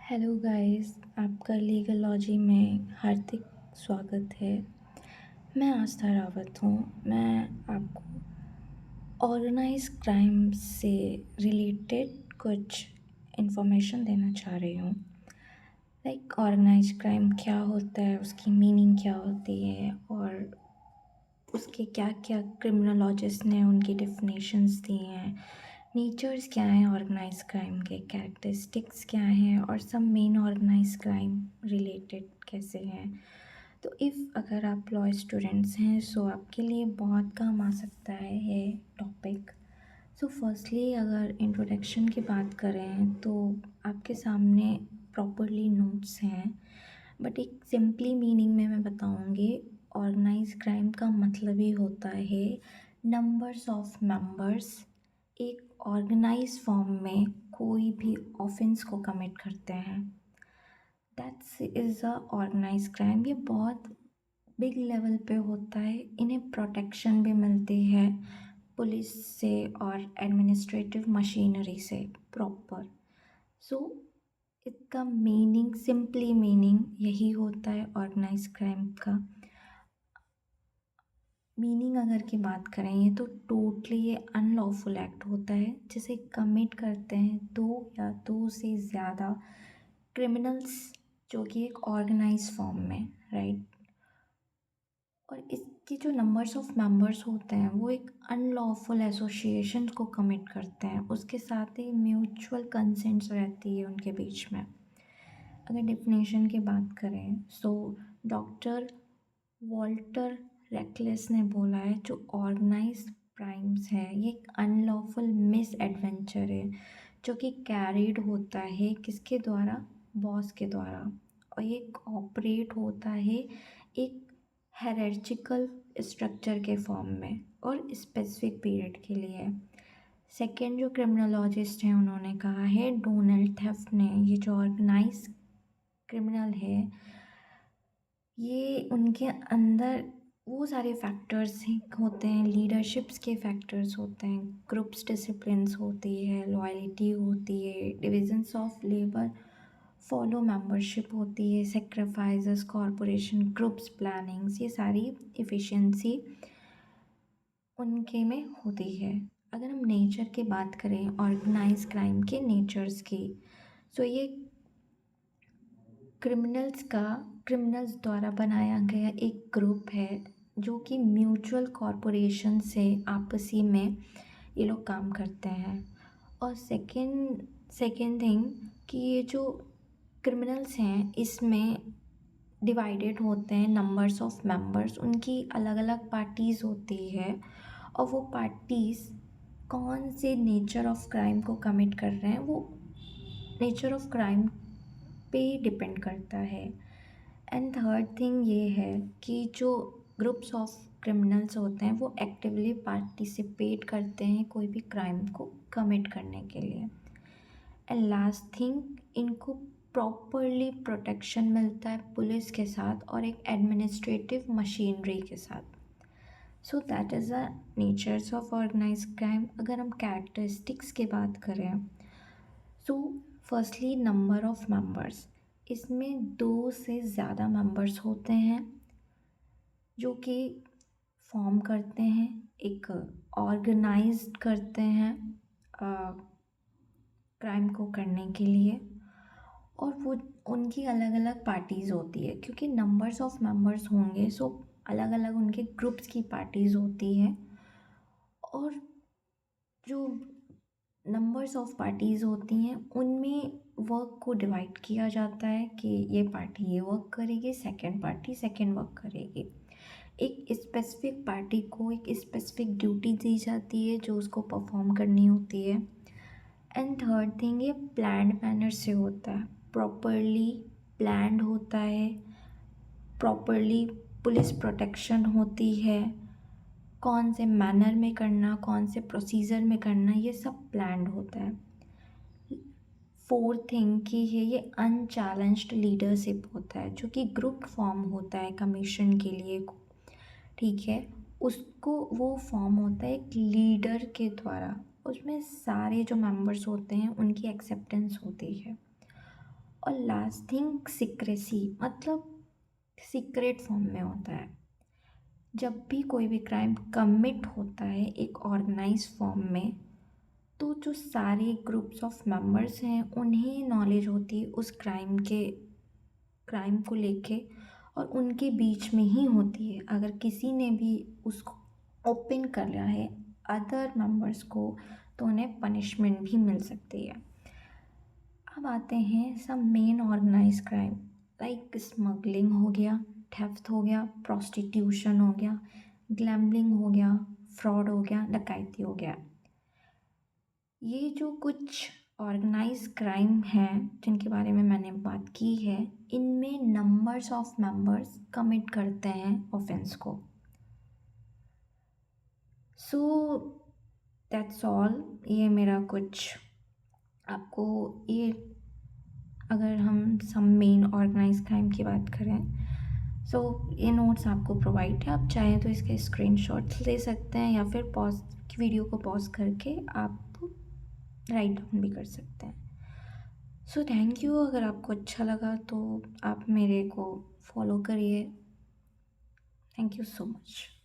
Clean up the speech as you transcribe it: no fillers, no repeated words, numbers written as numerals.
Hello guys, आपका लीगलॉजी में हार्दिक स्वागत है। मैं आस्था रावत हूँ। मैं आपको ऑर्गेनाइज क्राइम से रिलेटेड कुछ इन्फॉर्मेशन देना चाह रही हूँ। लाइक ऑर्गेनाइज क्राइम क्या होता है, उसकी मीनिंग क्या होती है और उसके क्या क्या क्रिमिनोलॉजिस्ट ने उनकी डेफिनेशंस दी हैं, नेचर्स क्या हैं ऑर्गेनाइज क्राइम के, कैरेक्टरिस्टिक्स क्या हैं और सब मेन ऑर्गेनाइज क्राइम रिलेटेड कैसे हैं। तो अगर आप लॉ स्टूडेंट्स हैं सो आपके लिए बहुत काम आ सकता है ये टॉपिक। सो फर्स्टली अगर इंट्रोडक्शन की बात करें तो आपके सामने प्रॉपरली नोट्स हैं, बट एक सिंपली मीनिंग में मैं बताऊंगी। ऑर्गेनाइज क्राइम का मतलब ही होता है नंबर्स ऑफ मेंबर्स एक ऑर्गेनाइज फॉर्म में कोई भी ऑफेंस को कमिट करते हैं। That's is a organise crime. ये बहुत बिग लेवल पे होता है। इन्हें प्रोटेक्शन भी मिलती है पुलिस से और एडमिनिस्ट्रेटिव मशीनरी से प्रॉपर। सो इसका मीनिंग, सिंपली मीनिंग यही होता है ऑर्गेनाइज क्राइम का। मीनिंग अगर की बात करें ये तो टोटली ये अनलॉफुल एक्ट होता है जिसे कमिट करते हैं दो या दो से ज़्यादा क्रिमिनल्स, जो कि एक ऑर्गेनाइज फॉर्म में, राइट। और इसके जो नंबर्स ऑफ मेंबर्स होते हैं वो एक अनलॉफुल एसोसिएशन को कमिट करते हैं। उसके साथ ही म्यूचुअल कंसेंट्स रहती है उनके बीच में। अगर डेफिनेशन की बात करें सो डॉक्टर वॉल्टर रेकलेस ने बोला है जो ऑर्गेनाइज क्राइम्स है ये एक अनलॉफुल मिस एडवेंचर है जो कि कैरीड होता है किसके द्वारा, बॉस के द्वारा। और ये ऑपरेट होता है एक हायरार्चिकल स्ट्रक्चर के फॉर्म में और स्पेसिफिक पीरियड के लिए। सेकेंड जो क्रिमिनोलॉजिस्ट हैं उन्होंने कहा है, डोनाल्ड थेफ्ट ने, ये जो ऑर्गेनाइज क्रिमिनल है ये उनके अंदर वो सारे फैक्टर्स होते हैं, लीडरशिप्स के फैक्टर्स होते हैं, ग्रुप्स डिसिप्लिन्स होती है, लॉयल्टी होती है, divisions of labour, follow membership होती है, सेक्रीफाइसेस, कॉरपोरेशन, ग्रुप्स, प्लानिंग्स, ये सारी एफिशिएंसी उनके में होती है। अगर हम नेचर की बात करें ऑर्गेनाइज क्राइम के नेचर्स की, तो ये क्रिमिनल्स द्वारा बनाया गया एक ग्रुप है जो कि म्यूचुअल कॉरपोरेशन से आपसी में ये लोग काम करते हैं। और सेकेंड थिंग कि ये जो क्रिमिनल्स हैं इसमें डिवाइडेड होते हैं नंबर्स ऑफ मेंबर्स, उनकी अलग अलग पार्टीज़ होती है और वो पार्टीज़ कौन से नेचर ऑफ क्राइम को कमिट कर रहे हैं वो नेचर ऑफ क्राइम पे डिपेंड करता है। एंड थर्ड थिंग ये है कि जो ग्रुप्स ऑफ क्रिमिनल्स होते हैं वो एक्टिवली पार्टिसिपेट करते हैं कोई भी क्राइम को कमिट करने के लिए। एंड लास्ट थिंग, इनको प्रॉपरली प्रोटेक्शन मिलता है पुलिस के साथ और एक एडमिनिस्ट्रेटिव मशीनरी के साथ। So that is the natures of organise crime. अगर हम कैरेक्टरिस्टिक्स की बात करें so firstly number of members, इसमें दो से ज़्यादा मेंबर्स होते हैं जो कि फॉर्म करते हैं, एक ऑर्गेनाइज्ड करते हैं क्राइम को करने के लिए। और वो उनकी अलग अलग पार्टीज़ होती है क्योंकि नंबर्स ऑफ मेंबर्स होंगे सो अलग अलग उनके ग्रुप्स की पार्टीज़ होती है। और जो नंबर्स ऑफ पार्टीज़ होती हैं उनमें वर्क को डिवाइड किया जाता है कि ये पार्टी ये वर्क करेगी, सेकंड पार्टी सेकंड वर्क करेगी। एक स्पेसिफिक पार्टी को एक स्पेसिफिक ड्यूटी दी जाती है जो उसको परफॉर्म करनी होती है। एंड थर्ड थिंग, ये प्लान्ड मैनर से होता है, प्रॉपरली प्लान्ड होता है, प्रॉपरली पुलिस प्रोटेक्शन होती है, कौन से मैनर में करना, कौन से प्रोसीजर में करना, ये सब प्लान्ड होता है। फोर्थ थिंग की है ये अनचैलेंज्ड लीडरशिप होता है जो कि ग्रुप फॉर्म होता है कमीशन के लिए, ठीक है। उसको वो फॉर्म होता है एक लीडर के द्वारा, उसमें सारे जो मेंबर्स होते हैं उनकी एक्सेप्टेंस होती है। और लास्ट थिंग सीक्रेसी, मतलब सीक्रेट फॉर्म में होता है। जब भी कोई भी क्राइम कमिट होता है एक ऑर्गेनाइज फॉर्म में, तो जो सारे ग्रुप्स ऑफ मेंबर्स हैं उन्हें नॉलेज होती है उस क्राइम को लेके, और उनके बीच में ही होती है। अगर किसी ने भी उसको ओपन कर लिया है अदर मेंबर्स को, तो उन्हें पनिशमेंट भी मिल सकती है। अब आते हैं सब main organise crime, like smuggling हो गया, थेफ्ट हो गया, प्रोस्टिट्यूशन हो गया, ग्लैम्बलिंग हो गया, फ्रॉड हो गया, डकैती हो गया। ये जो कुछ ऑर्गेनाइज क्राइम हैं जिनके बारे में मैंने बात की है, इनमें नंबर्स ऑफ मेंबर्स कमिट करते हैं ऑफेंस को। So that's all. ये मेरा कुछ आपको ये, अगर हम सब मेन ऑर्गेनाइज क्राइम की बात करें, सो ये नोट्स आपको प्रोवाइड है। आप चाहें तो इसके स्क्रीनशॉट्स ले सकते हैं, या फिर पॉज वीडियो को पॉज करके आप राइट डाउन भी कर सकते हैं। So thank you. अगर आपको अच्छा लगा तो आप मेरे को फॉलो करिए। Thank you so much.